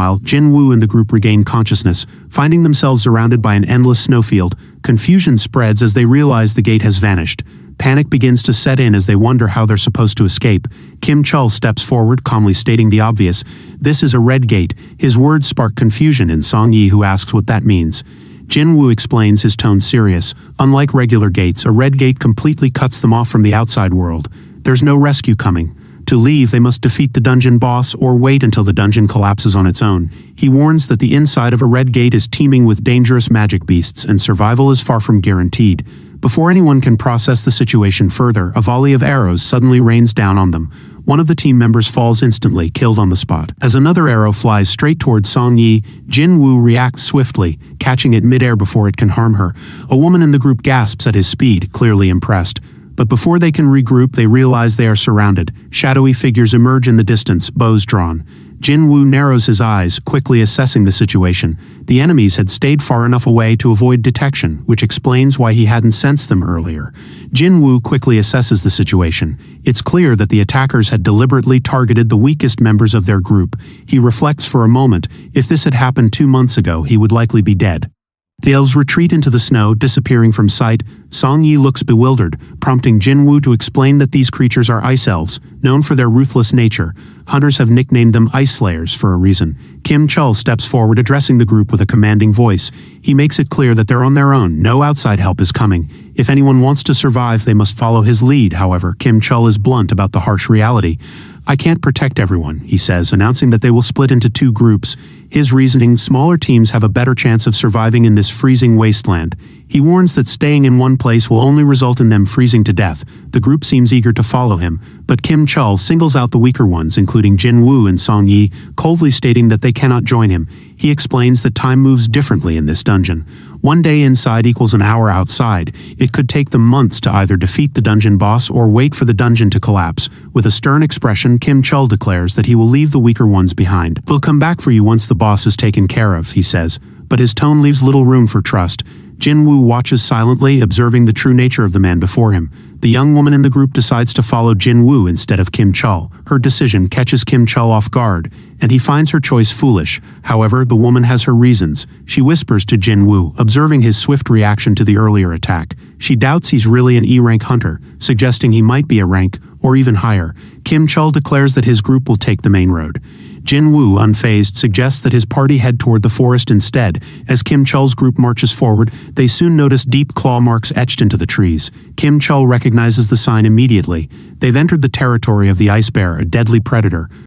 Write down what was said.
Meanwhile, Jin Woo and the group regain consciousness, finding themselves surrounded by an endless snowfield. Confusion spreads as they realize the gate has vanished. Panic begins to set in as they wonder how they're supposed to escape. Kim Chul steps forward, calmly stating the obvious. This is a red gate. His words spark confusion in Song Yi, who asks what that means. Jin Woo explains, his tone serious. Unlike regular gates, a red gate completely cuts them off from the outside world. There's no rescue coming. To leave, they must defeat the dungeon boss or wait until the dungeon collapses on its own. He warns that the inside of a red gate is teeming with dangerous magic beasts and survival is far from guaranteed. Before anyone can process the situation further, a volley of arrows suddenly rains down on them. One of the team members falls instantly, killed on the spot. As another arrow flies straight towards Song Yi, Jin Woo reacts swiftly, catching it midair before it can harm her. A woman in the group gasps at his speed, clearly impressed. But before they can regroup, they realize they are surrounded. Shadowy figures emerge in the distance, bows drawn. Jin Woo narrows his eyes, quickly assessing the situation. The enemies had stayed far enough away to avoid detection, which explains why he hadn't sensed them earlier. Jin Woo quickly assesses the situation. It's clear that the attackers had deliberately targeted the weakest members of their group. He reflects for a moment. If this had happened 2 months ago, he would likely be dead. The elves retreat into the snow, disappearing from sight. Song Yi looks bewildered, prompting Jin Woo to explain that these creatures are ice elves, known for their ruthless nature. Hunters have nicknamed them Ice Slayers for a reason. Kim Chul steps forward, addressing the group with a commanding voice. He makes it clear that they're on their own, no outside help is coming. If anyone wants to survive, they must follow his lead. However, Kim Chul is blunt about the harsh reality. I can't protect everyone, he says, announcing that they will split into 2 groups. His reasoning, smaller teams have a better chance of surviving in this freezing wasteland. He warns that staying in one place will only result in them freezing to death. The group seems eager to follow him, but Kim Chul singles out the weaker ones, including Jin Woo and Song Yi, coldly stating that they cannot join him. He explains that time moves differently in this dungeon. 1 day inside equals an hour outside. It could take them months to either defeat the dungeon boss or wait for the dungeon to collapse. With a stern expression, Kim Chul declares that he will leave the weaker ones behind. We'll come back for you once the boss is taken care of, he says, but his tone leaves little room for trust. Jin Woo watches silently, observing the true nature of the man before him. The young woman in the group decides to follow Jin Woo instead of Kim Chul. Her decision catches Kim Chul off guard, and he finds her choice foolish. However, the woman has her reasons. She whispers to Jin Woo, observing his swift reaction to the earlier attack. She doubts he's really an E-rank hunter, suggesting he might be a rank or even higher. Kim Chul declares that his group will take the main road. Jin Woo, unfazed, suggests that his party head toward the forest instead. As Kim Chul's group marches forward, they soon notice deep claw marks etched into the trees. Kim Chul recognizes the sign immediately. They've entered the territory of the ice bear, a deadly predator.